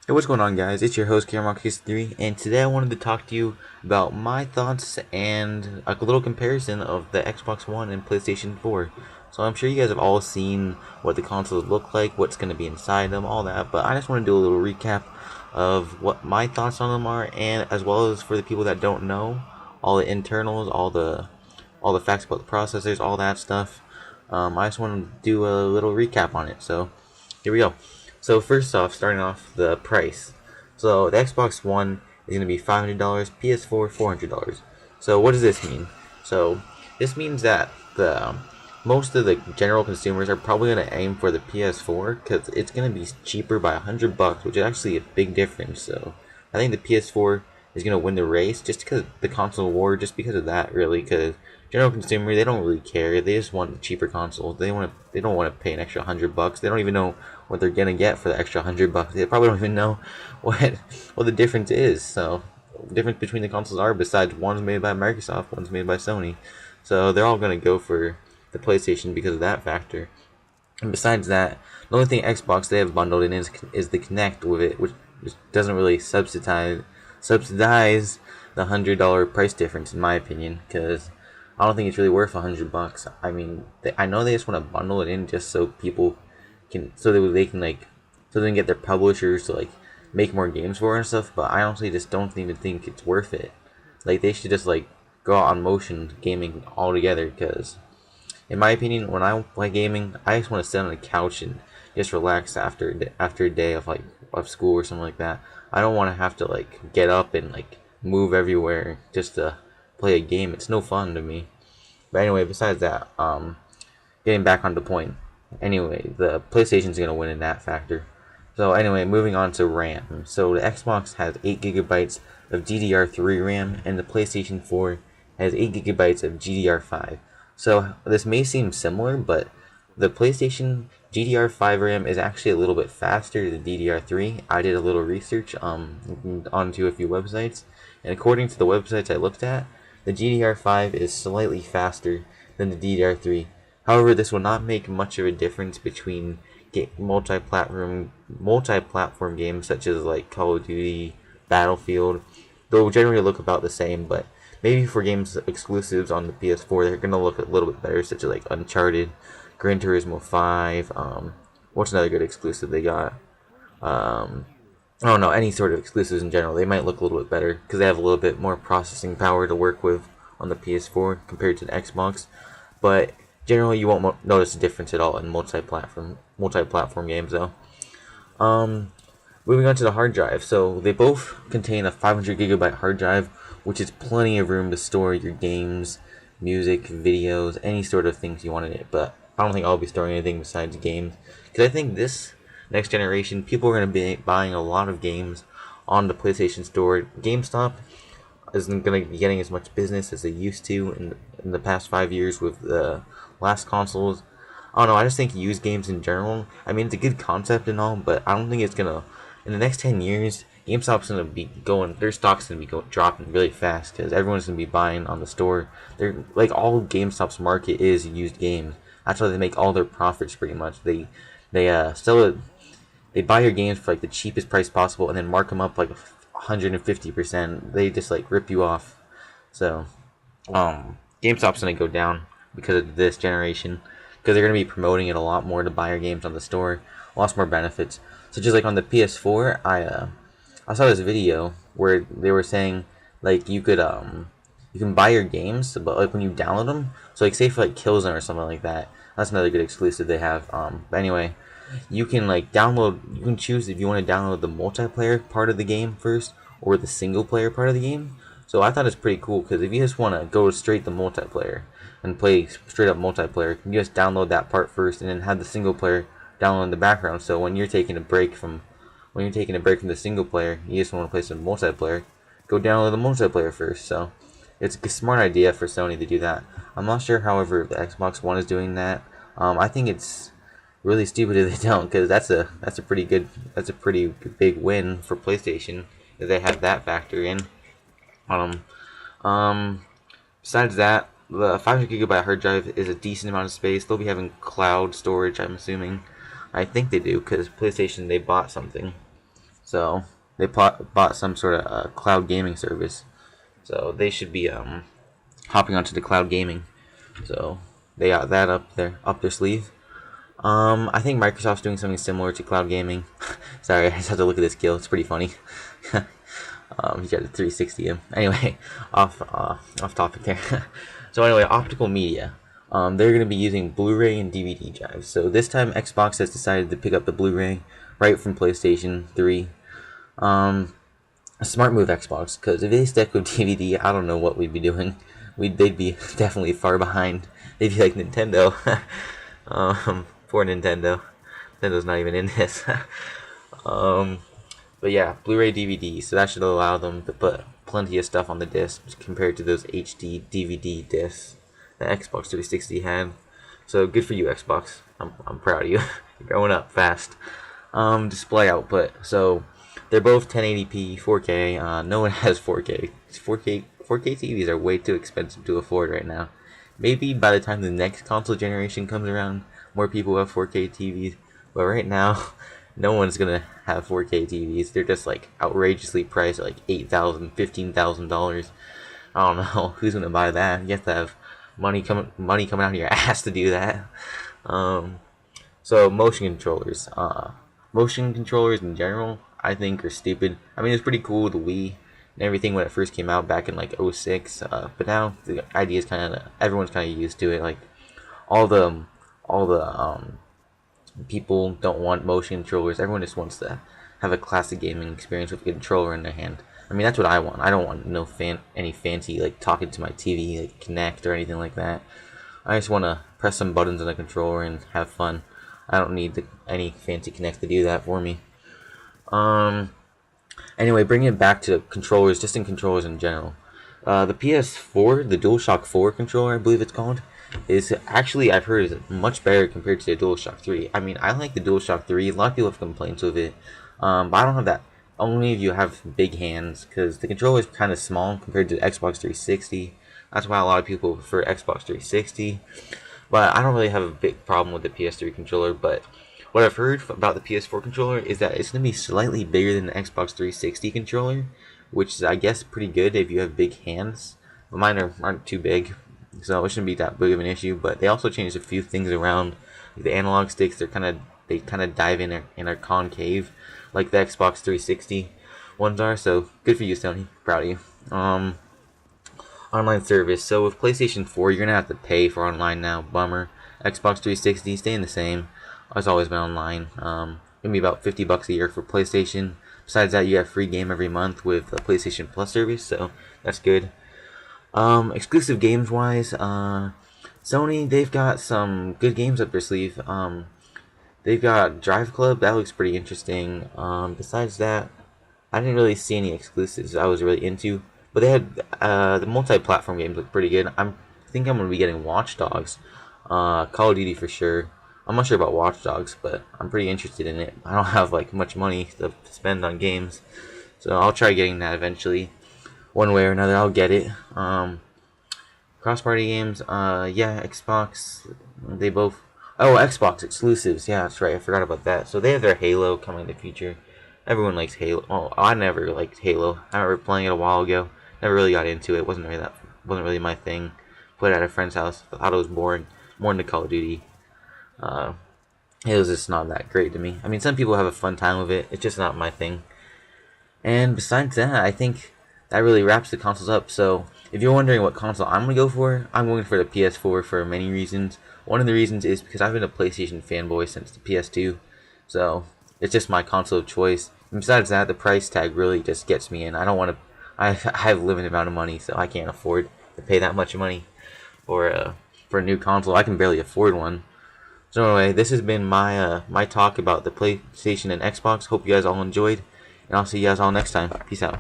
Hey, what's going on, guys? It's your host, Cameron3, and today I wanted to talk to you about my thoughts and a little comparison of the Xbox One and PlayStation 4. So I'm sure you guys have all seen what the consoles look like, what's going to be inside them, all that, but I just want to do a little recap of what my thoughts on them are, and as well as for the people that don't know, all the internals, all the facts about the processors, all that stuff. I just want to do a little recap on it. So here we go. So first off, starting off the price. So the Xbox One is going to be $500, PS4 $400. So what does this mean? So this means that the most of the general consumers are probably going to aim for the PS4 because it's going to be cheaper by $100, which is actually a big difference. So I think the PS4 is going to win the race just because the console war, just because of that, really. Because general consumer, they don't really care. They just want the cheaper console. They don't want to pay an extra $100. They don't even know what they're gonna get for the extra $100. They probably don't even know what the difference is. So the difference between the consoles are, besides one's made by Microsoft, one's made by Sony. So they're all gonna go for the PlayStation because of that factor. And besides that, the only thing Xbox they have bundled in is the Kinect with it, which doesn't really subsidize the $100 price difference, in my opinion, because I don't think it's really worth $100. I mean, I know they just want to bundle it in just so people can, so that they can so they can get their publishers to make more games for it and stuff. But I honestly just don't even think it's worth it. Like, they should just go out on motion gaming altogether, because in my opinion, when I play gaming, I just want to sit on the couch and just relax after a day of school or something like that. I don't want to have to get up and move everywhere just to play a game. It's no fun to me. But anyway, besides that, getting back on the point. Anyway, the PlayStation's gonna win in that factor. So anyway, moving on to RAM. So the Xbox has 8 gigabytes of DDR3 RAM, and the PlayStation 4 has 8 gigabytes of GDR5. So this may seem similar, but the PlayStation GDR5 RAM is actually a little bit faster than DDR3. I did a little research onto a few websites, and according to the websites I looked at, the GDR5 is slightly faster than the DDR3. However, this will not make much of a difference between multi-platform games such as Call of Duty, Battlefield. They'll generally look about the same, but maybe for games exclusives on the PS4, they're gonna look a little bit better, such as Uncharted, Gran Turismo 5. What's another good exclusive they got? I don't know, any sort of exclusives in general, they might look a little bit better because they have a little bit more processing power to work with on the PS4 compared to the Xbox. But generally, you won't notice a difference at all in multi-platform games, though. Moving on to the hard drive. So they both contain a 500 gigabyte hard drive, which is plenty of room to store your games, music, videos, any sort of things you want in it. But I don't think I'll be storing anything besides games, because I think this next generation, people are going to be buying a lot of games on the PlayStation Store. GameStop isn't going to be getting as much business as they used to in the past 5 years with the last consoles. I don't know, I just think used games in general, I mean, it's a good concept and all, but I don't think it's going to, in the next 10 years, GameStop's going to be their stock's going to be dropping really fast, because everyone's going to be buying on the store. They're, all GameStop's market is used games. That's why they make all their profits, pretty much. They sell it. They buy your games for the cheapest price possible and then mark them up 150%. They just rip you off. So GameStop's gonna go down because of this generation, because they're gonna be promoting it a lot more to buy your games on the store. Lots more benefits. So just on the PS4, I saw this video where they were saying you can buy your games, but when you download them, so say for Killzone or something like that. That's another good exclusive they have. But anyway, you can download. You can choose if you want to download the multiplayer part of the game first or the single player part of the game. So I thought it's pretty cool, because if you just want to go straight to multiplayer and play straight up multiplayer, you can just download that part first and then have the single player download in the background. So when you're taking a break from the single player, you just want to play some multiplayer, go download the multiplayer first. So it's a smart idea for Sony to do that. I'm not sure, however, if the Xbox One is doing that. I think it's really stupid if they don't, because that's a pretty big win for PlayStation if they have that factor in. Besides that, the 500 gigabyte hard drive is a decent amount of space. They'll be having cloud storage, I'm assuming. I think they do, because PlayStation, they bought something. So they bought some sort of cloud gaming service. So they should be hopping onto the cloud gaming. So they got that up their sleeve. I think Microsoft's doing something similar to cloud gaming. Sorry, I just had to look at this kill. It's pretty funny. He got a 360 him. Anyway, off topic there. So anyway, optical media. They're going to be using Blu-ray and DVD drives. So this time Xbox has decided to pick up the Blu-ray right from PlayStation 3. A smart move, Xbox, because if they stick with DVD, I don't know what we'd be doing. They'd be definitely far behind. They'd be like Nintendo. Poor Nintendo. Nintendo's not even in this. But yeah, Blu-ray DVD, so that should allow them to put plenty of stuff on the disc compared to those HD DVD discs that Xbox 360 had. So good for you, Xbox. I'm proud of you. You're growing up fast. Display output. So they're both 1080p, 4K. No one has 4K. 4K TVs are way too expensive to afford right now. Maybe by the time the next console generation comes around, more people have 4K TVs. But right now, no one's gonna have 4K TVs. They're just like outrageously priced at like $8,000, $15,000. I don't know who's gonna buy that. You have to have money coming out of your ass to do that. So motion controllers. Motion controllers in general, I think, are stupid. I mean, it's pretty cool with the Wii and everything when it first came out back in like '06. But now the idea is everyone's kind of used to it. Like all the people don't want motion controllers. Everyone just wants to have a classic gaming experience with a controller in their hand. I mean, that's what I want. I don't want any fancy like talking to my TV, like Kinect or anything like that. I just want to press some buttons on a controller and have fun. I don't need any fancy Kinect to do that for me. Anyway, bringing it back to controllers, just in controllers in general. The PS4, the DualShock 4 controller, I believe it's called, is actually, I've heard, is much better compared to the DualShock 3. I mean, I like the DualShock 3. A lot of people have complaints with it, but I don't have that. Only if you have big hands, because the controller is kind of small compared to the Xbox 360. That's why a lot of people prefer Xbox 360. But I don't really have a big problem with the PS3 controller. But what I've heard about the PS4 controller is that it's going to be slightly bigger than the Xbox 360 controller, which is, I guess, pretty good if you have big hands. But mine aren't too big, so it shouldn't be that big of an issue. But they also changed a few things around. The analog sticks, they kind of dive in and are concave, like the Xbox 360 ones are. So good for you, Sony. Proud of you. Online service. So with PlayStation 4, you're gonna have to pay for online now. Bummer. Xbox 360 staying the same. It's always been online. Gonna be about $50 a year for PlayStation. Besides that, you have free game every month with the PlayStation Plus service, so that's good. Exclusive games wise, Sony, they've got some good games up their sleeve. They've got Drive Club, that looks pretty interesting. Besides that, I didn't really see any exclusives I was really into. But they had the multi-platform games look pretty good. I think I'm going to be getting Watch Dogs. Call of Duty for sure. I'm not sure about Watch Dogs, but I'm pretty interested in it. I don't have like much money to spend on games, so I'll try getting that eventually. One way or another, I'll get it. Cross-party games, yeah, Xbox, they both... Oh, Xbox exclusives, yeah, that's right, I forgot about that. So they have their Halo coming in the future. Everyone likes Halo. Oh, I never liked Halo. I remember playing it a while ago. Never really got into it. Wasn't really my thing. Played at a friend's house. Thought it was boring. More into Call of Duty. Halo's just not that great to me. I mean, some people have a fun time with it. It's just not my thing. And besides that, I think that really wraps the consoles up. So if you're wondering what console I'm going to go for, I'm going for the PS4 for many reasons. One of the reasons is because I've been a PlayStation fanboy since the PS2. So it's just my console of choice. And besides that, the price tag really just gets me in. I don't want to... I have a limited amount of money, so I can't afford to pay that much money for a new console. I can barely afford one. So anyway, this has been my my talk about the PlayStation and Xbox. Hope you guys all enjoyed, and I'll see you guys all next time. Peace out.